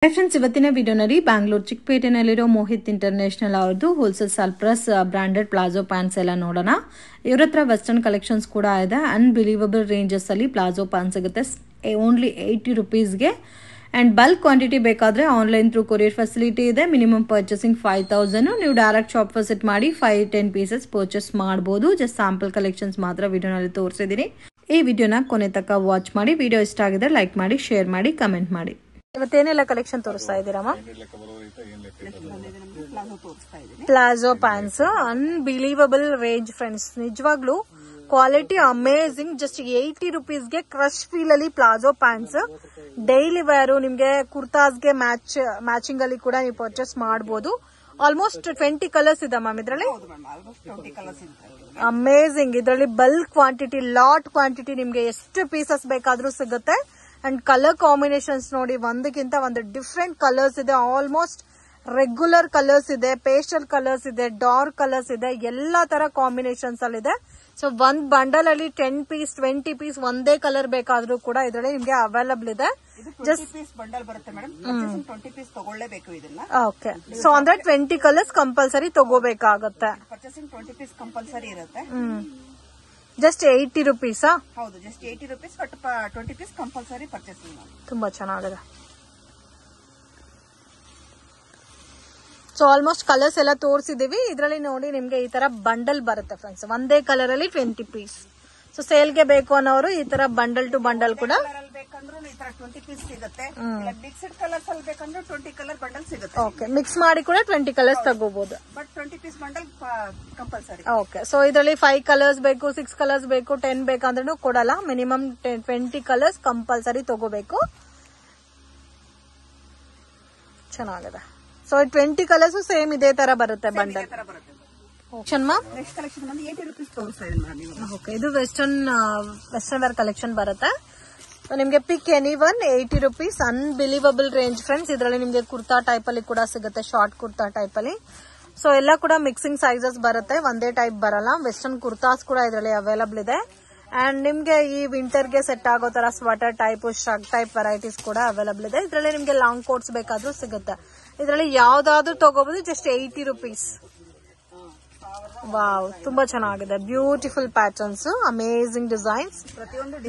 Friends, ಇವತ್ತಿನ ವಿಡಿಯೋನಲ್ಲಿ Bangalore ಚಿಕ್ಕಪೇಟೆನಲ್ಲಿರೋ Mohit international ಅವ್ರದ್ದು ಹೋಲ್ಸೇಲ್ ಸರ್ಪ್ರಸ್ ಬ್ರಾಂಡೆಡ್ ಪ್ಲಾಜೋ ಪ್ಯಾಂಟ್ಸ್ ಎಲ್ಲ ನೋಡೋಣ. ಇವ್ರ ಹತ್ರ ವೆಸ್ಟರ್ನ್ ಕಲೆಕ್ಷನ್ಸ್ ಕೂಡ ಇದೆ. ಅನ್ಬಿಲೀವಬಲ್ ರೇಂಜಸ್ ಅಲ್ಲಿ ಪ್ಲಾಜೋ ಪ್ಯಾಂಟ್ ಸಿಗುತ್ತೆ ಓನ್ಲಿ 80 ರುಪೀಸ್ಗೆ. ಅಂಡ್ ಬಲ್ಕ್ ಕ್ವಾಂಟಿಟಿ ಬೇಕಾದ್ರೆ ಆನ್ಲೈನ್ ಥ್ರೂ ಕೊರಿಯರ್ ಫೆಸಿಲಿಟಿ ಇದೆ. Minimum purchasing 5000. ನೀವು ಡೈರೆಕ್ಟ್ ಶಾಪ್ ವಿಸಿಟ್ ಮಾಡಿ 5-10 ಪೀಸಸ್ ಪರ್ಚೇಸ್ ಮಾಡಬಹುದು. ಜಸ್ಟ್ ಸ್ಯಾಂಪಲ್ ಕಲೆಕ್ಷನ್ಸ್ ಮಾತ್ರ ವಿಡಿಯೋನಲ್ಲಿ ತೋರಿಸಿದ್ದೀನಿ. ಈ ವಿಡಿಯೋನ ಕೊನೆ ತನಕ ವಾಚ್ ಮಾಡಿ. ವಿಡಿಯೋ ಇಷ್ಟ ಆಗಿದ್ರೆ ಲೈಕ್ ಮಾಡಿ, ಶೇರ್ ಮಾಡಿ, ಕಮೆಂಟ್ ಮಾಡಿ. ಇವತ್ತೇನೆಲ್ಲ ಕಲೆಕ್ಷನ್ ತೋರಿಸ್ತಾ ಇದ್ದೀರಮ್ಮ? Palazzo pants unbelievable range friends. ನಿಜವಾಗ್ಲೂ ಕ್ವಾಲಿಟಿ ಅಮೇಜಿಂಗ್. ಜಸ್ಟ್ 80 ರುಪೀಸ್ಗೆ ಕ್ರಶ್ ಫೀಲ್ ಅಲ್ಲಿ ಪ್ಲಾಜೋ ಪ್ಯಾಂಟ್ಸ್. ಡೈಲಿ ವೇರ್ ನಿಮ್ಗೆ ಕುರ್ತಾಸ್ಗೆ ಮ್ಯಾಚಿಂಗ್ ಅಲ್ಲಿ ಕೂಡ ನೀವು ಪರ್ಚೇಸ್ ಮಾಡಬಹುದು. ಆಲ್ಮೋಸ್ಟ್ 20 ಕಲರ್ಸ್ ಇದೆ ಮ್ಯಾಮ್ ಇದ್ರಲ್ಲಿ. ಅಮೇಜಿಂಗ್. ಇದರಲ್ಲಿ ಬಲ್ಕ್ ಕ್ವಾಂಟಿಟಿ, ಲಾಟ್ ಕ್ವಾಂಟಿಟಿ, ನಿಮ್ಗೆ ಎಷ್ಟು ಪೀಸಸ್ ಬೇಕಾದ್ರೂ ಸಿಗುತ್ತೆ. ಅಂಡ್ ಕಲರ್ ಕಾಂಬಿನೇಷನ್ಸ್ ನೋಡಿ, ಒಂದಕ್ಕಿಂತ ಒಂದು ಡಿಫ್ರೆಂಟ್ ಕಲರ್ಸ್ ಇದೆ. ಆಲ್ಮೋಸ್ಟ್ ರೆಗ್ಯುಲರ್ ಕಲರ್ಸ್ ಇದೆ, ಪೇಸ್ಟಲ್ ಕಲರ್ಸ್ ಇದೆ, ಡಾರ್ಕ್ ಕಲರ್ಸ್ ಇದೆ, ಎಲ್ಲಾ ತರ ಕಾಂಬಿನೇಷನ್ಸ್ ಅಲ್ಲಿ ಇದೆ. ಸೊ ಒಂದ್ ಬಂಡಲ್ ಅಲ್ಲಿ 10 ಪೀಸ್ 20 ಪೀಸ್ ಒಂದೇ ಕಲರ್ ಬೇಕಾದ್ರೂ ಕೂಡ ಇದರಲ್ಲಿ ನಿಮ್ಗೆ ಅವೈಲಬಲ್ ಇದೆ. ಜಸ್ಟ್ ಪೀಸ್ ಬಂಡಲ್ ಬರುತ್ತೆ ಮೇಡಮ್. 20 ಪೀಸ್ ತಗೊಳ್ಳೇಬೇಕು ಇದನ್ನ. ಓಕೆ. ಸೊ ಅಂದ್ರೆ 20 ಕಲರ್ಸ್ ಕಂಪಲ್ಸರಿ ತಗೋಬೇಕಾಗತ್ತೆ. ಪರ್ಚೇಸಿಂಗ್ 20 ಪೀಸ್ ಕಂಪಲ್ಸರಿ ಇರುತ್ತೆ. Just 80 rupees. ಹೌದು, just 80 rupees. But 20 piece compulsory purchasing. ತುಂಬಾ ಚೆನ್ನಾಗಿದೆ. ಸೊ ಆಲ್ಮೋಸ್ಟ್ ಕಲರ್ಸ್ ಎಲ್ಲ ತೋರಿಸಿದೀವಿ. ಇದರಲ್ಲಿ ನೋಡಿ ನಿಮ್ಗೆ ಈ ತರ ಬಂಡಲ್ ಬರುತ್ತೆ ಫ್ರೆಂಡ್ಸ್. ಒಂದೇ ಕಲರ್ ಅಲ್ಲಿ 20 ಪೀಸ್. ಸೊ ಸೇಲ್ಗೆ ಬೇಕು ಅನ್ನೋರು ಈ ತರ ಬಂಡಲ್ ಟು ಬಂಡಲ್ ಕೂಡ ಬೇಕಂದ್ರೂ ಈ ತರ 20 ಪೀಸ್ ಸಿಗುತ್ತೆ. ಮಿಕ್ಸ್ಡ್ ಕಲರ್ಸ್ ಅಲ್ಲಿ ಬೇಕಂದ್ರೆ 20 ಕಲರ್ ಬಂಡಲ್ ಸಿಗುತ್ತೆ. ಓಕೆ, ಮಿಕ್ಸ್ ಮಾಡಿ ಕೂಡ 20 ಕಲರ್ಸ್ ತಗೋಬಹುದು. But 20 piece bundle compulsory. Okay. So ಇದರಲ್ಲಿ 5 ಕಲರ್ಸ್ ಬೇಕು, 6 ಕಲರ್ಸ್ ಬೇಕು, 10 ಬೇಕಂದ್ರೂ ಕೊಡಲ್ಲ. ಮಿನಿಮಮ್ 20 ಕಲರ್ಸ್ ಕಂಪಲ್ಸರಿ ತಗೋಬೇಕು. ಚೆನ್ನಾಗಿದೆ. ಸೊ 20 ಕಲರ್ಸ್ ಸೇಮ್ ಇದೇ ತರ ಬರುತ್ತೆ ಬಂಡಲ್. ನೆಕ್ಸ್ಟ್ ಕಲೆಕ್ಷನ್ ಬಂದು 80 ರುಪೀಸ್ ತೋರಿಸ್ತಾ ಇದೆ ಮೇಡಮ್. ಓಕೆ, ಇದು ವೆಸ್ಟರ್ನ್ ವೇರ್ ಕಲೆಕ್ಷನ್ ಬರುತ್ತೆ. ನಿಮ್ಗೆ ಪಿಕ್ any one 80 rupees. Unbelievable range friends. ಇದರಲ್ಲಿ ನಿಮ್ಗೆ ಕುರ್ತಾ ಟೈಪ್ ಅಲ್ಲಿ ಕೂಡ ಸಿಗುತ್ತೆ, ಶಾರ್ಟ್ ಕುರ್ತಾ ಟೈಪ್ ಅಲ್ಲಿ. ಸೊ ಎಲ್ಲ ಕೂಡ ಮಿಕ್ಸಿಂಗ್ ಸೈಜಸ್ ಬರುತ್ತೆ, ಒಂದೇ ಟೈಪ್ ಬರಲ್ಲ. ವೆಸ್ಟರ್ನ್ ಕುರ್ತಾಸ್ ಕೂಡ ಇದರಲ್ಲಿ ಅವೈಲಬಲ್ ಇದೆ. ಅಂಡ್ ನಿಮ್ಗೆ ಈ ವಿಂಟರ್ ಗೆ ಸೆಟ್ ಆಗೋ ತರ sweater type, shirt type varieties ಕೂಡ ಅವೈಲಬಲ್ ಇದೆ. ಇದರಲ್ಲಿ ನಿಮ್ಗೆ ಲಾಂಗ್ ಕೋಟ್ಸ್ ಬೇಕಾದ್ರೂ ಸಿಗುತ್ತೆ. ಇದರಲ್ಲಿ ಯಾವ್ದಾದ್ರು ತಗೋಬಹುದು. Just 80 rupees. ವಾವ್, ತುಂಬಾ ಚೆನ್ನಾಗಿದೆ. ಬ್ಯೂಟಿಫುಲ್ ಪ್ಯಾಟರ್ನ್ಸ್, ಅಮೇಜಿಂಗ್ ಡಿಸೈನ್ಸ್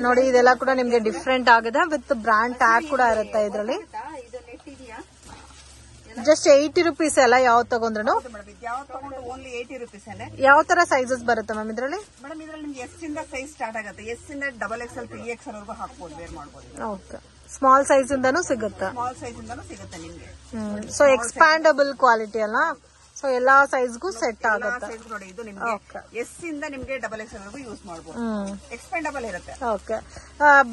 ನೋಡಿ. ಇದೆಲ್ಲ ಕೂಡ ನಿಮ್ಗೆ ಡಿಫ್ರೆಂಟ್ ಆಗಿದೆ. ವಿತ್ ಬ್ರಾಂಡ್ ಟ್ಯಾಗ್ ಕೂಡ ಇರುತ್ತೆ ಇದರಲ್ಲಿ. Just 80 rupees. ಎಲ್ಲ ಯಾವ್ದು ತಗೊಂಡ್ರು ಓನ್ಲಿ 80 ರುಪೀಸ್. ಯಾವ ತರ ಸೈಜಸ್ ಬರುತ್ತೆ ಮ್ಯಾಮ್ ಇದರಲ್ಲಿ? ಮೇಡಮ್ ಇದರಲ್ಲಿ ನಿಮ್ಗೆ ಎಸ್ ಇಂದ ಸೈಜ್ ಸ್ಟಾರ್ಟ್ ಆಗುತ್ತೆ. ಎಸ್ ಇಂದ XXL 3XL ವರೆಗೂ ಹಾಕಬಹುದು, ವೇರ್ ಮಾಡಬಹುದು. ಓಕೆ. ಸ್ಮಾಲ್ ಸೈಜ್ ಇಂದಾನು ಸಿಗುತ್ತೆ. ಸ್ಮಾಲ್ ಸೈಜ್ ಇಂದಾನು ಸಿಗುತ್ತೆ ನಿಮ್ಗೆ. ಸೊ ಎಕ್ಸ್ಪ್ಯಾಂಡಬಲ್ ಕ್ವಾಲಿಟಿ ಅಲ್ಲ. ಸೊ ಎಲ್ಲಾ ಸೈಜ್ಗೂ ಸೆಟ್ ಆಗುತ್ತೆ ನೋಡಿ. ಇದು ನಿಮ್ಗೆ ಎಸ್ ಇಂದ ನಿಮ್ಗೆ XXL ವರೆಗೂ ಯೂಸ್ ಮಾಡಬಹುದು. ಎಕ್ಸ್ಪ್ಯಾಂಡಬಲ್ ಇರುತ್ತೆ. ಓಕೆ.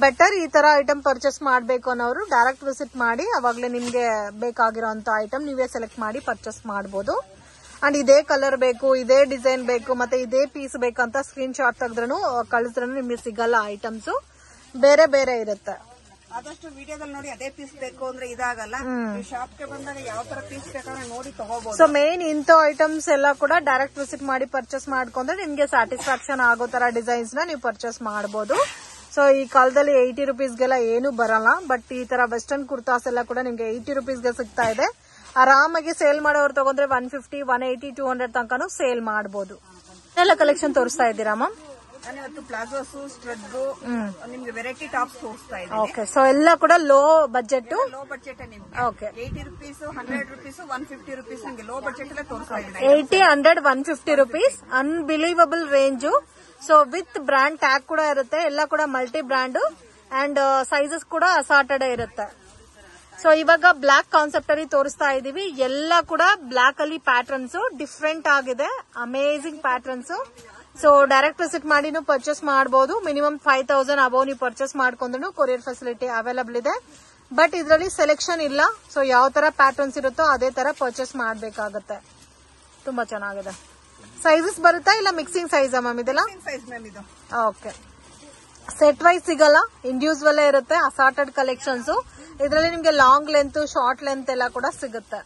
ಬೆಟರ್ ಈ ತರ ಐಟಮ್ ಪರ್ಚೇಸ್ ಮಾಡಬೇಕು ಅನ್ನೋರು ಡೈರೆಕ್ಟ್ ವಿಸಿಟ್ ಮಾಡಿ, ಅವಾಗ್ಲೇ ನಿಮ್ಗೆ ಬೇಕಾಗಿರೋಂತ ಐಟಮ್ ನೀವೇ ಸೆಲೆಕ್ಟ್ ಮಾಡಿ ಪರ್ಚೇಸ್ ಮಾಡಬಹುದು. ಅಂಡ್ ಇದೇ ಕಲರ್ ಬೇಕು, ಇದೇ ಡಿಸೈನ್ ಬೇಕು, ಮತ್ತೆ ಇದೇ ಪೀಸ್ ಬೇಕಂತ ಸ್ಕ್ರೀನ್ ಶಾಟ್ ತೆಗೆದ್ರೂ ಕಳಿಸಿದ್ರೂ ನಿಮ್ಗೆ ಸಿಗಲ್ಲ. ಐಟಮ್ಸ್ ಬೇರೆ ಬೇರೆ ಇರುತ್ತೆ. ಆದಷ್ಟು ವಿಡಿಯೋದಲ್ಲಿ ನೋಡಿ ಅದೇ ಪೀಸ್ ಬೇಕು ಅಂದ್ರೆ ಇದಾಗಲ್ಲ. ಶಾಪ್ ಗೆ ಬಂದಾಗ ಯಾವ ತರ ಪೀಸ್ ಬೇಕಾದ್ರೆ ನೋಡಿ ತಗೋಬಹುದು. ಸೊ ಮೇನ್ ಇಂಥ ಐಟಮ್ಸ್ ಎಲ್ಲ ಕೂಡ ಡೈರೆಕ್ಟ್ ವಿಸಿಟ್ ಮಾಡಿ ಪರ್ಚೇಸ್ ಮಾಡ್ಕೊಂಡ್ರೆ ನಿಮ್ಗೆ ಸ್ಯಾಟಿಸ್ಫ್ಯಾಕ್ಷನ್ ಆಗೋ ತರ ಡಿಸೈನ್ಸ್ ನ ನೀವು ಪರ್ಚೇಸ್ ಮಾಡಬಹುದು. ಸೊ ಈ ಕಾಲದಲ್ಲಿ 80 ರುಪೀಸ್ಗೆಲ್ಲ ಏನು ಬರಲ್ಲ. ಬಟ್ ಈ ತರ ವೆಸ್ಟರ್ನ್ ಕುರ್ತಾಸ್ ಎಲ್ಲ ಕೂಡ ನಿಮ್ಗೆ 80 ರುಪೀಸ್ಗೆ ಸಿಗ್ತಾ ಇದೆ. ಆರಾಮಾಗಿ ಸೇಲ್ ಮಾಡೋರು ತಗೊಂಡ್ರೆ 150, 180, 200 ತನಕನೂ ಸೇಲ್ ಮಾಡಬಹುದು. ಎಲ್ಲ ಕಲೆಕ್ಷನ್ ತೋರಿಸ್ತಾ ಇದ್ದೀರಾ ಮ್ಯಾಮ್? ನಾನಿವತ್ತು ಪ್ಲಾಜೋಸ್, ಸ್ಟ್ರಡ್, ನಿಮ್ಗೆ ವೆರೈಟಿ ಟಾಪ್ಸ್ ತೋರಿಸ್ತಾ ಇದ್ದೀನಿ. ಓಕೆ. ಸೊ ಎಲ್ಲ ಕೂಡ ಲೋ ಬಜೆಟ್. ಲೋ ಬಜೆಟ್ ನಿಮ್ಗೆ. ಓಕೆ. 80 ರುಪೀಸ್, 100 ರುಪೀಸ್, 150 ರುಪೀಸ್ ಹಂಗೆ ಲೋ ಬಜೆಟ್ ಎಲ್ಲ ತೋರಿಸ್ತಾ ಇದ್ದೀನಿ. 80, 100, 150 rupees. Unbelievable range. So with brand tag ಕೂಡ ಇರುತ್ತೆ. ಎಲ್ಲ ಕೂಡ ಮಲ್ಟಿ ಬ್ರಾಂಡ್ ಅಂಡ್ ಸೈಜಸ್ ಕೂಡ ಅಸಾರ್ಟೆಡ್ ಇರುತ್ತೆ. ಸೊ ಇವಾಗ ಬ್ಲಾಕ್ ಕಾನ್ಸೆಪ್ಟ್ ಅಲ್ಲಿ ತೋರಿಸ್ತಾ ಇದೀವಿ. ಎಲ್ಲ ಕೂಡ ಬ್ಲಾಕ್ ಅಲ್ಲಿ ಪ್ಯಾಟರ್ನ್ಸ್ ಡಿಫ್ರೆಂಟ್ ಆಗಿದೆ. Amazing patterns. So direct visit ಮಾಡಿ ನೀವು ಪರ್ಚೇಸ್ ಮಾಡಬಹುದು. ಮಿನಿಮಮ್ 5000 ಅಬೌವ್ ನೀವು ಪರ್ಚೇಸ್ ಮಾಡ್ಕೊಂಡ್ರು ಕೊರಿಯರ್ ಫೆಸಿಲಿಟಿ ಅವೈಲಬಲ್ ಇದೆ. ಬಟ್ ಇದರಲ್ಲಿ ಸೆಲೆಕ್ಷನ್ ಇಲ್ಲ. ಸೊ ಯಾವ ತರ ಪ್ಯಾಟರ್ನ್ಸ್ ಇರುತ್ತೋ ಅದೇ ತರ ಪರ್ಚೇಸ್ ಮಾಡಬೇಕಾಗುತ್ತೆ. ತುಂಬಾ ಚೆನ್ನಾಗಿದೆ. ಸೈಜಸ್ ಬರುತ್ತಾ ಇಲ್ಲ ಮಿಕ್ಸಿಂಗ್ ಸೈಜ್ ಮ್ಯಾಮ್ ಇದೆಲ್ಲ? ಓಕೆ. ಸೆಟ್ ವೈಸ್ ಸಿಗಲ್ಲ, ಇಂಡಿವಿಜುವಲ್ ಇರುತ್ತೆ. Assorted collections. ಇದರಲ್ಲಿ ನಿಮ್ಗೆ ಲಾಂಗ್ ಲೆಂತ್, ಶಾರ್ಟ್ ಲೆಂತ್ ಎಲ್ಲ ಕೂಡ ಸಿಗುತ್ತೆ.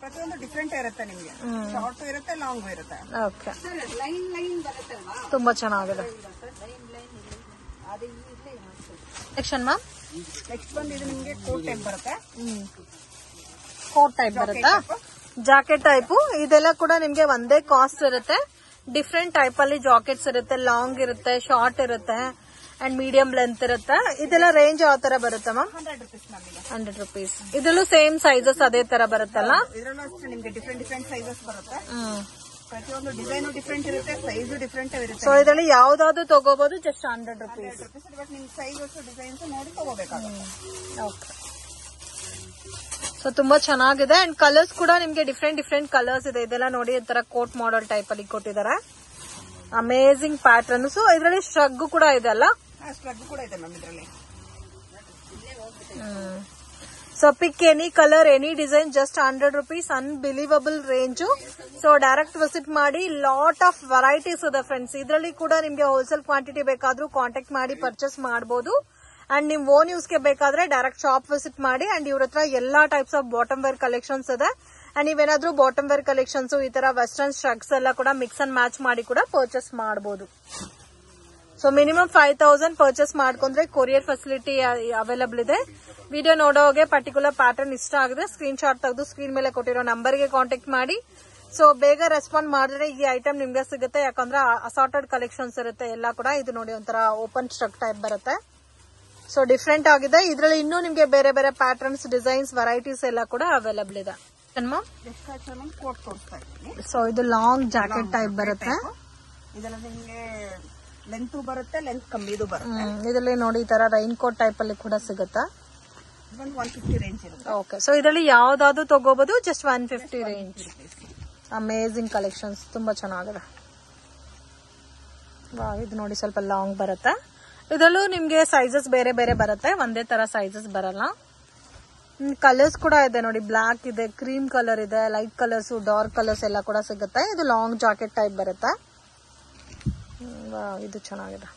ಪ್ರತಿಯೊಂದು ಡಿಫ್ರೆಂಟ್ ಇರುತ್ತೆ ನಿಮ್ಗೆ. ಶಾರ್ಟ್ ಇರುತ್ತೆ, ಲಾಂಗ್ ಇರುತ್ತೆ. ಓಕೆ. ತುಂಬಾ ಚೆನ್ನಾಗಿದೆ. ಸೆಕ್ಷನ್ ಮ್ಯಾಮ್ ನೆಕ್ಸ್ಟ್ ಬಂದು ಇದು ನಿಮ್ಗೆ ಕೋಟ್ ಟೈಪ್ ಬರುತ್ತೆ. ಕೋಟ್ ಟೈಪ್ ಬರುತ್ತಾ, ಜಾಕೆಟ್ ಟೈಪು. ಇದೆಲ್ಲ ಕೂಡ ನಿಮ್ಗೆ ಒಂದೇ ಕಾಸ್ಟ್ ಇರುತ್ತೆ. ಡಿಫ್ರೆಂಟ್ ಟೈಪ್ ಅಲ್ಲಿ ಜಾಕೆಟ್ಸ್ ಇರುತ್ತೆ, ಲಾಂಗ್ ಇರುತ್ತೆ, ಶಾರ್ಟ್ ಇರುತ್ತೆ ಅಂಡ್ ಮೀಡಿಯಂ ಲೆಂತ್ ಇರುತ್ತೆ. ಇದೆಲ್ಲ ರೇಂಜ್ ಯಾವ ತರ ಬರುತ್ತೆ ಮ್ಯಾಮ್? 100 rupees. ಇದರಲ್ಲೂ ಸೇಮ್ ಸೈಜಸ್ ಅದೇ ತರ ಬರುತ್ತಲ್ಲ? ಇದರಲ್ಲೂ ನಿಮ್ಗೆ ಡಿಫ್ರೆಂಟ್ ಸೈಜಸ್ ಬರುತ್ತೆ. ಪ್ರತಿಯೊಂದು ಡಿಸೈನ್ ಡಿಫ್ರೆಂಟ್ ಇರುತ್ತೆ, ಸೈಜ್ ಡಿಫ್ರೆಂಟ್ ಇರುತ್ತೆ. ಸೊ ಇದರಲ್ಲಿ ಯಾವ್ದಾದ್ರು ತಗೋಬಹುದು, ಜಸ್ಟ್ 100 rupees. ಬಟ್ ನಿಮ್ ಸೈಜಸ್ ಡಿಸೈನ್ಸ್ ನೋಡಿ ತಗೋಬೇಕಾಗುತ್ತೆ. ಓಕೆ. ಸೊ ತುಂಬಾ ಚೆನ್ನಾಗಿದೆ ಅಂಡ್ ಕಲರ್ಸ್ ಕೂಡ ನಿಮ್ಗೆ ಡಿಫ್ರೆಂಟ್ ಕಲರ್ಸ್ ಇದೆ. ಇದೆಲ್ಲ ನೋಡಿ ಈ ತರ ಕೋಟ್ ಮಾಡೆಲ್ ಟೈಪ್ ಅಲ್ಲಿ ಕೊಟ್ಟಿದ್ದಾರೆ. Amazing pattern. ಸೊ ಇದರಲ್ಲಿ ಶ್ರಗ್ ಕೂಡ ಇದೆ ಅಲ್ಲ? ಶ್ರಗ್ ಕೂಡ ಇದೆ ಮ್ಯಾಮ್ ಇದರಲ್ಲಿ. So pick any colour any design, just 100 rupees. Unbelievable range. So direct visit ಮಾಡಿ. ಲಾಟ್ ಆಫ್ ವೆರೈಟೀಸ್ ಇದೆ ಫ್ರೆಂಡ್ಸ್. ಇದರಲ್ಲಿ ಕೂಡ ನಿಮ್ಗೆ ಹೋಲ್ಸೇಲ್ ಕ್ವಾಂಟಿಟಿ ಬೇಕಾದ್ರೂ ಕಾಂಟ್ಯಾಕ್ಟ್ ಮಾಡಿ ಪರ್ಚೇಸ್ ಮಾಡಬಹುದು. ಅಂಡ್ ನಿಮ್ ಓನ್ ಯೂಸ್ ಗೆ ಬೇಕಾದ್ರೆ ಡೈರೆಕ್ಟ್ ಶಾಪ್ ವಿಸಿಟ್ ಮಾಡಿ. ಅಂಡ್ ಇವ್ರ ಹತ್ರ ಎಲ್ಲಾ types of bottom wear collections ಇದೆ. ಅಂಡ್ ನೀವೇನಾದ್ರೂ ಬಾಟಮ್ ವೇರ್ ಕಲೆಕ್ಷನ್ಸ್ ಈ ತರ ವೆಸ್ಟರ್ನ್ ಸ್ಟ್ರಗ್ಸ್ ಎಲ್ಲ ಕೂಡ ಮಿಕ್ಸ್ ಅಂಡ್ ಮ್ಯಾಚ್ ಮಾಡಿ ಕೂಡ ಪರ್ಚೇಸ್ ಮಾಡಬಹುದು. ಸೊ ಮಿನಿಮಮ್ 5000 ಪರ್ಚೇಸ್ ಮಾಡ್ಕೊಂಡ್ರೆ ಕೊರಿಯರ್ ಫೆಸಿಲಿಟಿ ಅವೈಲಬಲ್ ಇದೆ. ವಿಡಿಯೋ ನೋಡೋಗೆ ಪರ್ಟಿಕ್ಯುಲರ್ ಪ್ಯಾಟರ್ನ್ ಇಷ್ಟ ಆಗಿದೆ, ಸ್ಕ್ರೀನ್ ಶಾಟ್ ತೆಗೆದು ಸ್ಕ್ರೀನ್ ಮೇಲೆ ಕೊಟ್ಟಿರೋ ನಂಬರ್ಗೆ ಕಾಂಟ್ಯಾಕ್ಟ್ ಮಾಡಿ. ಸೊ ಬೇಗ ರೆಸ್ಪಾಂಡ್ ಮಾಡಿದ್ರೆ ಈ ಐಟಮ್ ನಿಮ್ಗೆ ಸಿಗುತ್ತೆ. ಯಾಕಂದ್ರೆ ಅಸಾರ್ಟೆಡ್ ಕಲೆಕ್ಷನ್ಸ್ ಇರುತ್ತೆ ಎಲ್ಲ ಕೂಡ. ಇದು ನೋಡಿ ಒಂಥರ ಓಪನ್ ಸ್ಟ್ರಕ್ ಟೈಪ್ ಬರುತ್ತೆ. ಸೊ ಡಿಫ್ರೆಂಟ್ ಆಗಿದೆ. ಇದರಲ್ಲಿ ಇನ್ನೂ ನಿಮ್ಗೆ ಬೇರೆ ಬೇರೆ ಪ್ಯಾಟರ್ನ್ಸ್, ಡಿಸೈನ್ಸ್, ವೆರೈಟೀಸ್ ಎಲ್ಲ ಕೂಡ ಅವೈಲಬಲ್ ಇದೆ. ಸೊ ಇದು ಲಾಂಗ್ ಜಾಕೆಟ್ ಟೈಪ್ ಬರುತ್ತೆ. ಇದೆಲ್ಲ ನಿಮ್ಗೆ ಲೆಂತ್ ಬರುತ್ತೆ, ಲೆಂತ್ ಕಮ್ಮಿದು ಬರುತ್ತೆ. ಇದರಲ್ಲಿ ನೋಡಿ ಈ ತರ ರೈನ್ ಕೋಟ್ ಟೈಪ್ ಅಲ್ಲಿ ಕೂಡ ಸಿಗುತ್ತೆ. 150 ರೇಂಜ್ ಇರುತ್ತೆ. ಓಕೆ. ಸೊ ಇದರಲ್ಲಿ ಯಾವ್ದಾದ್ರು ತಗೋಬಹುದು, ಜಸ್ಟ್ 150 ರೇಂಜ್. ಅಮೇಜಿಂಗ್ ಕಲೆಕ್ಷನ್ಸ್, ತುಂಬಾ ಚೆನ್ನಾಗಿದೆ. ಇದು ನೋಡಿ ಸ್ವಲ್ಪ ಲಾಂಗ್ ಬರುತ್ತೆ. ಇದರಲ್ಲೂ ನಿಮ್ಗೆ ಸೈಜಸ್ ಬೇರೆ ಬೇರೆ ಬರುತ್ತೆ, ಒಂದೇ ತರ ಸೈಜಸ್ ಬರಲ್ಲ. ಕಲರ್ಸ್ ಕೂಡ ಇದೆ ನೋಡಿ, ಬ್ಲಾಕ್ ಇದೆ, ಕ್ರೀಮ್ ಕಲರ್ ಇದೆ, ಲೈಟ್ ಕಲರ್ಸ್, ಡಾರ್ಕ್ ಕಲರ್ಸ್ ಎಲ್ಲ ಕೂಡ ಸಿಗುತ್ತೆ. ಇದು ಲಾಂಗ್ ಜಾಕೆಟ್ ಟೈಪ್ ಬರುತ್ತೆ. ಇದು ಚೆನ್ನಾಗಿದೆ.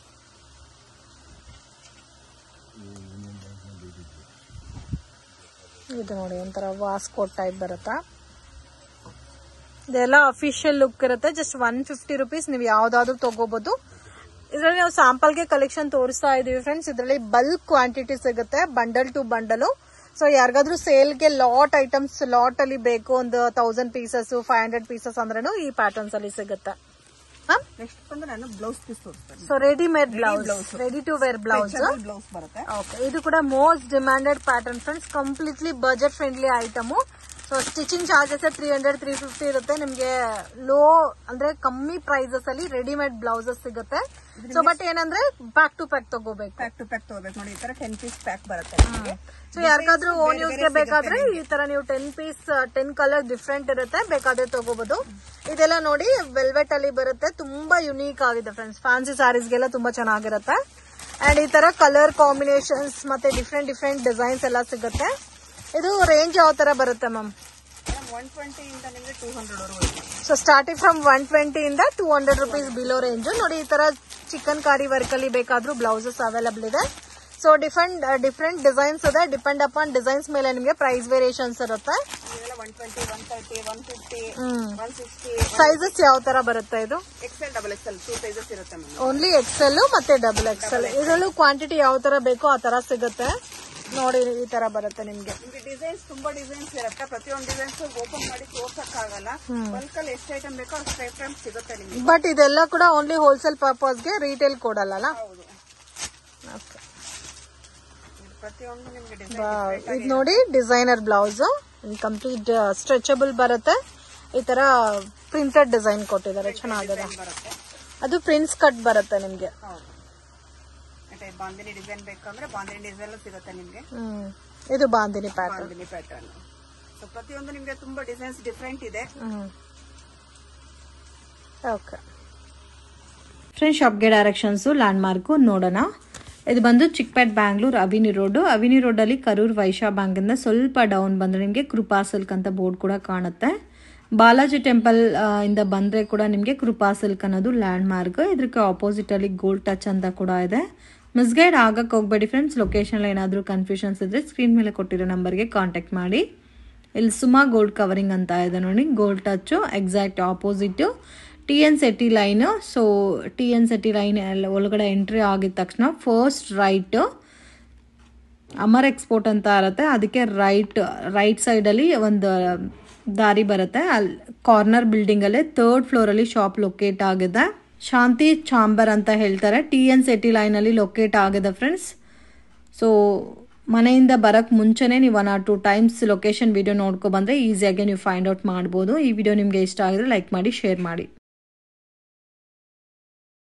ಇದು ನೋಡಿ ಒಂಥರ ವಾಸ್ಕೋಟ್ ಟೈಪ್ ಬರುತ್ತೆ. ಇದೆಲ್ಲ ಅಫಿಷಿಯಲ್ ಲುಕ್ ಇರುತ್ತೆ. Just 150 rupees. ನೀವು ಯಾವ್ದಾದ್ರು ತಗೋಬಹುದು. ಇದರಲ್ಲಿ ನಾವು ಸ್ಯಾಂಪಲ್ಗೆ ಕಲೆಕ್ಷನ್ ತೋರಿಸ್ತಾ ಇದೀವಿ ಫ್ರೆಂಡ್ಸ್. ಇದರಲ್ಲಿ ಬಲ್ಕ್ ಕ್ವಾಂಟಿಟಿ ಸಿಗುತ್ತೆ, ಬಂಡಲ್ ಟು ಬಂಡಲ್. ಸೊ ಯಾರಿಗಾದ್ರೂ ಸೇಲ್ಗೆ ಲಾಟ್ ಐಟಮ್ಸ್ ಲಾಟ್ ಅಲ್ಲಿ ಬೇಕು, ಒಂದು 1000 ಪೀಸಸ್ 500 ಪೀಸಸ್ ಅಂದ್ರೂ ಈ ಪ್ಯಾಟರ್ನ್ಸ್ ಅಲ್ಲಿ ಸಿಗುತ್ತೆ. ನೆಕ್ಸ್ಟ್ ಬಂದು ನಾನು ಬ್ಲೌಸ್ ಪೀಸ್ ತೋರಿಸ್ತೇನೆ. So readymade blouse, ready to wear blouse ಬರುತ್ತೆ. ಓಕೆ. ಇದು ಕೂಡ most demanded pattern friends. Completely budget friendly item. So stitching charges 300-350 ಇರುತ್ತೆ. ನಿಮ್ಗೆ ಲೋ ಅಂದ್ರೆ ಕಮ್ಮಿ ಪ್ರೈಸಸ್ ಅಲ್ಲಿ ರೆಡಿಮೇಡ್ ಬ್ಲೌಸಸ್ ಸಿಗುತ್ತೆ. ಸೊ ಬಟ್ ಏನಂದ್ರೆ ಪ್ಯಾಕ್ ಟು ಪ್ಯಾಕ್ ತಗೋಬೇಕು. ನೋಡಿ ಈ ತರ 10 ಪೀಸ್ ಪ್ಯಾಕ್ ಬರುತ್ತೆ. ಸೊ ಯಾರಿಗಾದ್ರೂ ಓನ್ ಯೂಸ್ ಗೆ ಬೇಕಾದ್ರೆ ಈ ತರ ನೀವು 10 ಪೀಸ್ 10 ಕಲರ್ ಡಿಫ್ರೆಂಟ್ ಇರುತ್ತೆ, ಬೇಕಾದ್ರೆ ತಗೋಬಹುದು. ಇದೆಲ್ಲ ನೋಡಿ ವೆಲ್ವೆಟ್ ಅಲ್ಲಿ ಬರುತ್ತೆ. ತುಂಬಾ ಯುನೀಕ್ ಆಗಿದೆ ಫ್ರೆಂಡ್ಸ್. ಫ್ಯಾನ್ಸಿ ಸ್ಯಾರೀಸ್ಗೆಲ್ಲ ತುಂಬಾ ಚೆನ್ನಾಗಿರುತ್ತೆ. ಅಂಡ್ ಈ ತರ ಕಲರ್ ಕಾಂಬಿನೇಷನ್ಸ್ ಮತ್ತೆ ಡಿಫ್ರೆಂಟ್ ಡಿಸೈನ್ಸ್ ಎಲ್ಲ ಸಿಗುತ್ತೆ. ಇದು ರೇಂಜ್ ಯಾವ ತರ ಬರುತ್ತೆ ಮ್ಯಾಮ್? 120 ಇಂದ ನಿಮಗೆ 200 ವರೆಗೂ. ಸೊ ಸ್ಟಾರ್ಟಿಂಗ್ ಫ್ರಮ್ 120 ಇಂದ 200 rupees ಬಿಲೋ ರೇಂಜ್. ನೋಡಿ ಈ ತರ ಚಿಕನ್ ಕಾರಿ ವರ್ಕ್ ಅಲ್ಲಿ ಬೇಕಾದ್ರೂ ಬ್ಲೌಸಸ್ ಅವೈಲಬಲ್ ಇದೆ. ಸೊ ಡಿಫ್ರೆಂಟ್ ಡಿಸೈನ್ಸ್ ಇದೆ. ಡಿಪೆಂಡ್ ಅಪಾನ್ ಡಿಸೈನ್ಸ್ ಮೇಲೆ ನಿಮಗೆ ಪ್ರೈಸ್ ವೇರಿಯೇಷನ್ಸ್ ಇರುತ್ತೆ. 120, 130, 150, 160. ಸೈಜಸ್ ಯಾವ ತರ ಬರುತ್ತೆ? ಇದು XL, XXL 2 ಸೈಜಸ್ ಇರುತ್ತೆ. ಓನ್ಲಿ XL ಮತ್ತೆ XXL. ಇದರಲ್ಲೂ ಕ್ವಾಂಟಿಟಿ ಯಾವ ತರ ಬೇಕೋ ಆ ತರ ಸಿಗುತ್ತೆ. ನೋಡಿ ಈ ತರ ಬರುತ್ತೆ ನಿಮ್ಗೆ. ಡಿಸೈನ್ಸ್ ತುಂಬಾ ಡಿಸೈನ್ಸ್ ಇರುತ್ತೆ. ಪ್ರತಿಯೊಂದು ಡಿಸೈನ್ಸ್ ಓಪನ್ ಮಾಡಿ ತೋರ್ಸಕ್ಕಾಗಲ್ಲ. ಬಲ್ಕ್ ಅಲ್ಲಿ ಎಷ್ಟು ಐಟಮ್ ಬೇಕೋ ಅಷ್ಟು ಐಟಮ್ ಸಿಗುತ್ತೆ ನಿಮ್ಗೆ. ಬಟ್ ಇದೆಲ್ಲ ಕೂಡ ಓನ್ಲಿ ಹೋಲ್ಸೇಲ್ ಪರ್ಪಸ್ಗೆ, ರಿಟೇಲ್ ಕೊಡಲ್ಲ. ಹೌದು. ಪ್ರತಿಯೊಂದು ನಿಮ್ಗೆ ಇದು ನೋಡಿ ಡಿಸೈನರ್ ಬ್ಲೌಸ್, ಕಂಪ್ಲೀಟ್ ಸ್ಟ್ರೆಚಬಲ್ ಬರುತ್ತೆ. ಈ ತರ ಪ್ರಿಂಟೆಡ್ ಡಿಸೈನ್ ಕೊಟ್ಟಿದ್ದಾರೆ, ಚೆನ್ನಾಗಿದೆ. ಅದು ಪ್ರಿನ್ಸ್ ಕಟ್ ಬರುತ್ತೆ ನಿಮ್ಗೆ. ಬಾಂದಿನಿ ಡಿಸೈನ್ ಬೇಕಂದ್ರೆ ಬಾಂದಿನಿ ಡಿಸೈನ್ ಸಿಗುತ್ತೆ ನಿಮ್ಗೆ. ಇದು ಬಾಂದಿನಿ ಪ್ಯಾಟರ್ನ್. ಸೊ ಪ್ರತಿಯೊಂದು ನಿಮ್ಗೆ ತುಂಬಾ ಡಿಸೈನ್ಸ್ ಡಿಫ್ರೆಂಟ್ ಇದೆ. ಓಕೆ ಫ್ರೆಂಡ್ಸ್, ಶಾಪ್ಗೆ ಡೈರೆಕ್ಷನ್ಸ್ ಲ್ಯಾಂಡ್ ಮಾರ್ಕ್ ನೋಡೋಣ. ಇದು ಬಂದು ಚಿಕ್ಕಪೇಟ್ ಬ್ಯಾಂಗ್ಳೂರ್ ಅವಿನಿ ರೋಡ್ ಅಲ್ಲಿ ಕರೂರ್ ವೈಶ್ಯ ಬ್ಯಾಂಕ್ ಇಂದ ಸ್ವಲ್ಪ ಡೌನ್ ಬಂದ್ರೆ ನಿಮಗೆ ಕೃಪಾ ಸಿಲ್ಕ್ ಅಂತ ಬೋರ್ಡ್ ಕೂಡ ಕಾಣುತ್ತೆ. ಬಾಲಾಜಿ ಟೆಂಪಲ್ ಇಂದ ಬಂದ್ರೆ ಕೂಡ ನಿಮಗೆ ಕೃಪಾ ಸಿಲ್ಕ್ ಅನ್ನೋದು ಲ್ಯಾಂಡ್ ಮಾರ್ಕ್. ಇದಕ್ಕೆ ಆಪೋಸಿಟ್ ಅಲ್ಲಿ ಗೋಲ್ಡ್ ಟಚ್ ಅಂತ ಕೂಡ ಇದೆ. ಮಿಸ್ಗೈಡ್ ಆಗಕ್ಕೆ ಹೋಗ್ಬೇಡಿ ಫ್ರೆಂಡ್ಸ್. ಲೊಕೇಶನ್ ಏನಾದರೂ ಕನ್ಫ್ಯೂಷನ್ಸ್ ಇದ್ರೆ ಸ್ಕ್ರೀನ್ ಮೇಲೆ ಕೊಟ್ಟಿರೋ ನಂಬರ್ಗೆ ಕಾಂಟ್ಯಾಕ್ಟ್ ಮಾಡಿ. ಇಲ್ಲಿ ಸುಮಾ ಗೋಲ್ಡ್ ಕವರಿಂಗ್ ಅಂತ ಇದೆ ನೋಡಿ, gold touch exact opposite TN Setti line. So TN Setti line ಒಳಗಡೆ ಎಂಟ್ರಿ ಆಗಿದ ತಕ್ಷಣ ಫಸ್ಟ್ ರೈಟ್ ಅಮರ್ ಎಕ್ಸ್ಪೋರ್ಟ್ ಅಂತ ಇರುತ್ತೆ, ಅದಕ್ಕೆ ರೈಟ್ ಸೈಡಲ್ಲಿ ಒಂದು ದಾರಿ ಬರುತ್ತೆ. ಅಲ್ಲಿ ಕಾರ್ನರ್ ಬಿಲ್ಡಿಂಗಲ್ಲೇ 3rd ಫ್ಲೋರಲ್ಲಿ ಶಾಪ್ ಲೊಕೇಟ್ ಆಗಿದೆ. ಶಾಂತಿ ಚಾಂಬರ್ ಅಂತ ಹೇಳ್ತಾರೆ. TN City ಲೈನಲ್ಲಿ ಲೊಕೇಟ್ ಆಗಿದೆ ಫ್ರೆಂಡ್ಸ್. ಸೊ ಮನೆಯಿಂದ ಬರೋಕ್ಕೆ ಮುಂಚೆನೇ ನೀವು 1 or 2 ಟೈಮ್ಸ್ ಲೊಕೇಶನ್ ವಿಡಿಯೋ ನೋಡ್ಕೊ ಬಂದರೆ ಈಸಿಯಾಗಿ ನೀವು ಫೈಂಡ್ ಔಟ್ ಮಾಡ್ಬೋದು. ಈ ವಿಡಿಯೋ ನಿಮಗೆ ಇಷ್ಟ ಆಗಿದ್ರೆ ಲೈಕ್ ಮಾಡಿ, ಶೇರ್ ಮಾಡಿ.